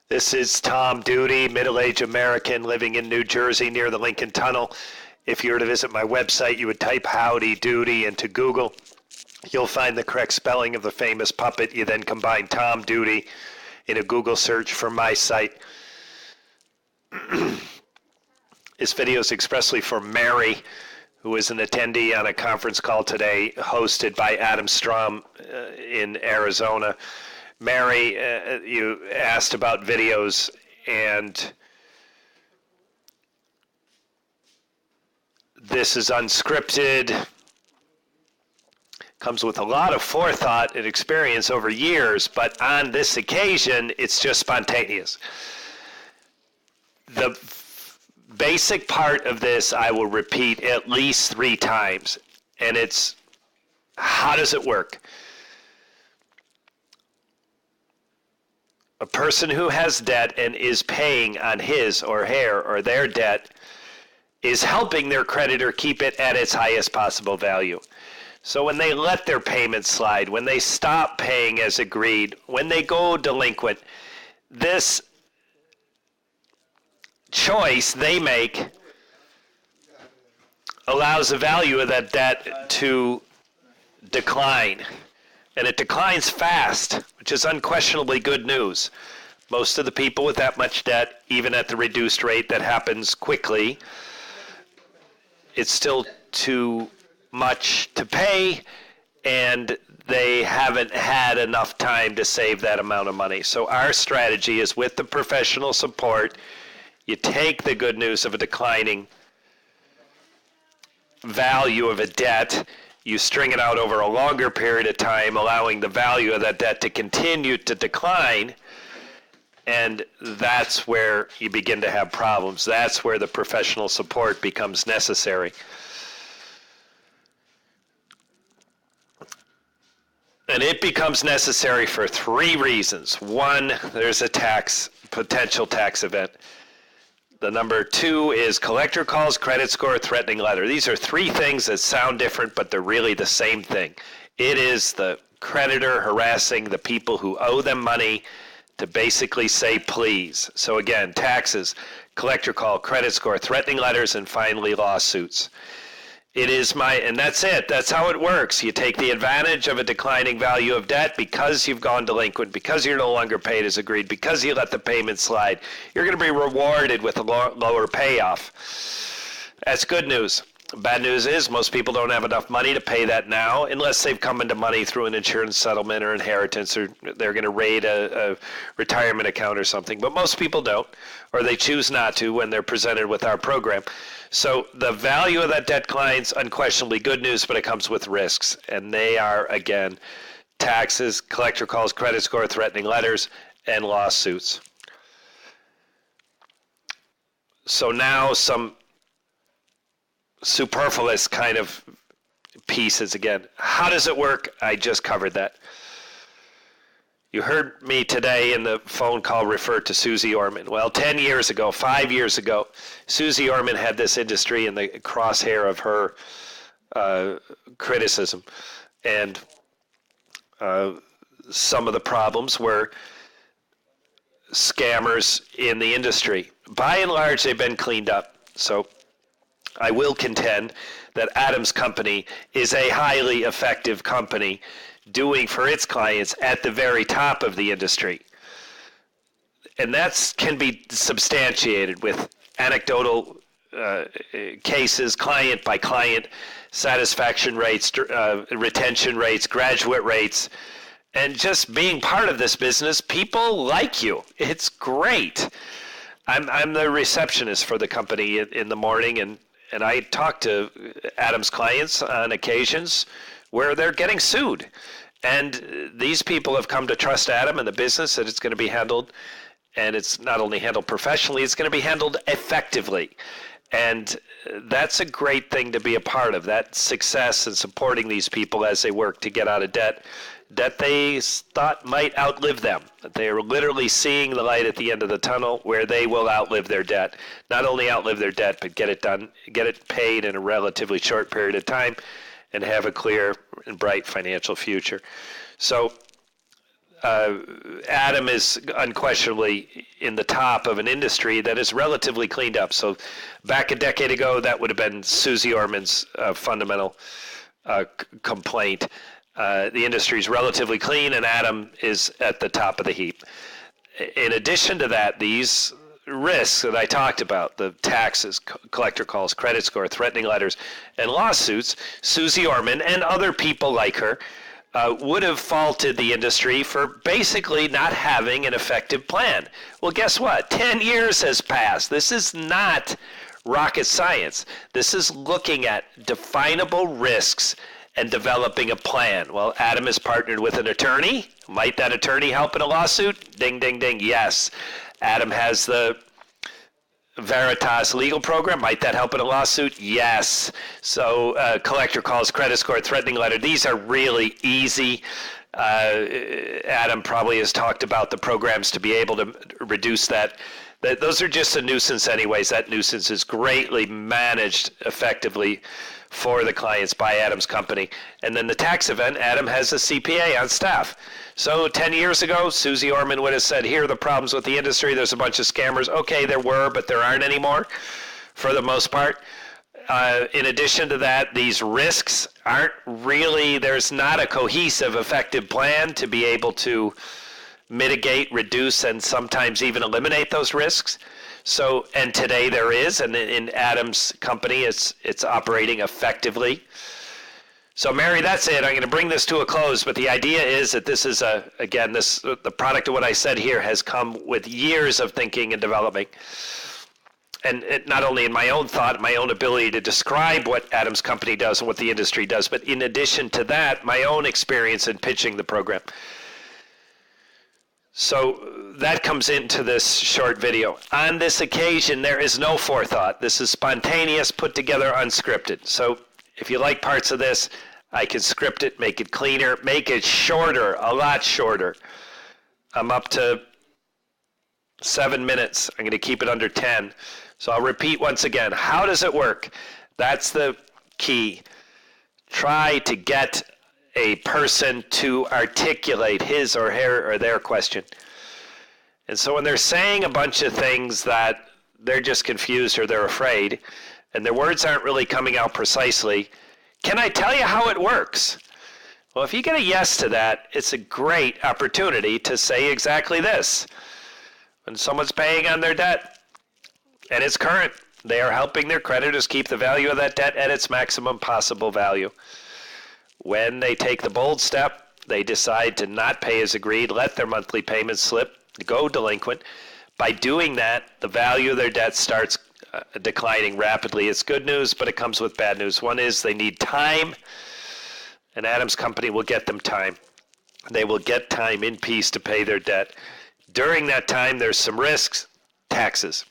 This is Tom Duty, middle-aged American living in New Jersey near the Lincoln Tunnel. If you were to visit my website, you would type Howdy Doody into Google. You'll find the correct spelling of the famous puppet. You then combine Tom Duty in a Google search for my site. This video is expressly for Mary, who is an attendee on a conference call today hosted by Adam Strom in Arizona. Mary, you asked about videos, and this is unscripted, comes with a lot of forethought and experience over years, but on this occasion, it's just spontaneous. The basic part of this I will repeat at least 3 times, and it's, how does it work? A person who has debt and is paying on his or her or their debt is helping their creditor keep it at its highest possible value. So when they let their payments slide, when they stop paying as agreed, when they go delinquent, this choice they make allows the value of that debt to decline. And it declines fast, which is unquestionably good news. Most of the people with that much debt, even at the reduced rate that happens quickly, it's still too much to pay, and they haven't had enough time to save that amount of money. So our strategy is, with the professional support, you take the good news of a declining value of a debt, you string it out over a longer period of time, allowing the value of that debt to continue to decline, and that's where you begin to have problems. That's where the professional support becomes necessary. And it becomes necessary for 3 reasons. 1, there's a potential tax event. The number 2 is collector calls, credit score, threatening letter. These are 3 things that sound different, but they're really the same thing. It is the creditor harassing the people who owe them money to basically say please. So again, taxes, collector call, credit score, threatening letters, and finally lawsuits. It is and that's it. That's how it works. You take the advantage of a declining value of debt because you've gone delinquent, because you're no longer paid as agreed, because you let the payment slide. You're going to be rewarded with a lower payoff. That's good news. Bad news is most people don't have enough money to pay that now, unless they've come into money through an insurance settlement or inheritance, or they're going to raid a retirement account or something. But most people don't, or they choose not to when they're presented with our program. So the value of that debt declines, unquestionably good news, but it comes with risks. And they are, again, taxes, collector calls, credit score, threatening letters, and lawsuits. So now some superfluous kind of pieces again. How does it work? I just covered that. You heard me today in the phone call refer to Susie Orman. Well, 10 years ago, 5 years ago, Susie Orman had this industry in the crosshair of her criticism. And some of the problems were scammers in the industry. By and large, they've been cleaned up. So I will contend that Adam's company is a highly effective company doing for its clients at the very top of the industry. And that can be substantiated with anecdotal cases, client by client, satisfaction rates, retention rates, graduate rates, and just being part of this business. People like you. It's great. I'm the receptionist for the company in the morning, and I talk to Adam's clients on occasions where they're getting sued. And these people have come to trust Adam and the business, that it's going to be handled, and it's not only handled professionally, it's going to be handled effectively. And that's a great thing to be a part of, that success and supporting these people as they work to get out of debt that they thought might outlive them. They are literally seeing the light at the end of the tunnel where they will outlive their debt. Not only outlive their debt, but get it done, get it paid in a relatively short period of time, and have a clear and bright financial future. So Adam is unquestionably in the top of an industry that is relatively cleaned up. So back a decade ago, that would have been Susie Orman's fundamental complaint. The industry is relatively clean, and Adam is at the top of the heap. In addition to that, these risks that I talked about, the taxes, collector calls, credit score, threatening letters, and lawsuits, Susie Orman and other people like her would have faulted the industry for basically not having an effective plan. Well, guess what? 10 years has passed. This is not rocket science. This is looking at definable risks and developing a plan. Well, Adam is partnered with an attorney. Might that attorney help in a lawsuit? Ding, ding, ding. Yes. Adam has the Veritas legal program. Might that help in a lawsuit? Yes. So collector calls, credit score, threatening letter. These are really easy. Adam probably has talked about the programs to be able to reduce that. Those are just a nuisance anyways. That nuisance is greatly managed effectively for the clients by Adam's company. And then the tax event, Adam has a CPA on staff. So 10 years ago, Susie Orman would have said, here are the problems with the industry. There's a bunch of scammers. Okay, there were, but there aren't anymore for the most part. In addition to that, these risks aren't really, there's not a cohesive, effective plan to be able to mitigate, reduce, and sometimes even eliminate those risks. So, and today there is, and in Adam's company, it's operating effectively. So, Mary, that's it. I'm going to bring this to a close, but the idea is that this is the product of what I said here has come with years of thinking and developing. And not only in my own thought, my own ability to describe what Adam's company does and what the industry does, but in addition to that, my own experience in pitching the program. So that comes into this short video. On this occasion, there is no forethought. This is spontaneous, put together, unscripted. So if you like parts of this, I can script it, make it cleaner, make it shorter, a lot shorter. I'm up to 7 minutes. I'm going to keep it under 10. So I'll repeat once again. How does it work? That's the key. Try to get a person to articulate his or her or their question. And so when they're saying a bunch of things that they're just confused or they're afraid, and their words aren't really coming out precisely, can I tell you how it works? Well, if you get a yes to that, it's a great opportunity to say exactly this. When someone's paying on their debt and it's current, they are helping their creditors keep the value of that debt at its maximum possible value. When they take the bold step, they decide to not pay as agreed, let their monthly payments slip, go delinquent. By doing that, the value of their debt starts declining rapidly. It's good news, but it comes with bad news. One is they need time, and Adam's company will get them time. They will get time in peace to pay their debt. During that time, there's some risks, taxes,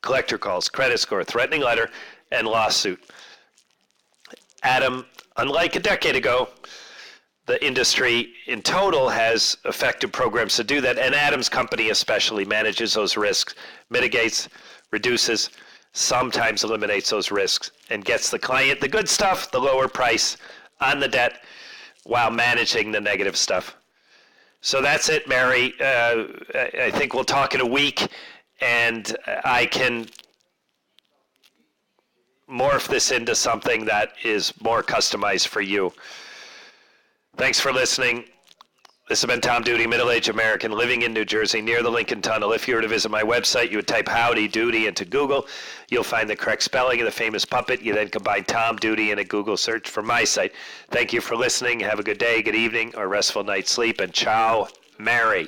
collector calls, credit score, threatening letter, and lawsuit. Adam, unlike a decade ago, the industry in total has effective programs to do that, and Adam's company especially manages those risks, mitigates, reduces, sometimes eliminates those risks, and gets the client the good stuff, the lower price on the debt, while managing the negative stuff. So that's it, Mary. I think we'll talk in a week, and I can morph this into something that is more customized for you. Thanks for listening. This has been Tom Duty, middle-aged American living in New Jersey near the Lincoln Tunnel. If you were to visit my website, you would type Howdy Doody into Google. You'll find the correct spelling of the famous puppet. You then combine Tom Duty in a Google search for my site. Thank you for listening. Have a good day, good evening, or restful night's sleep, and ciao, Mary.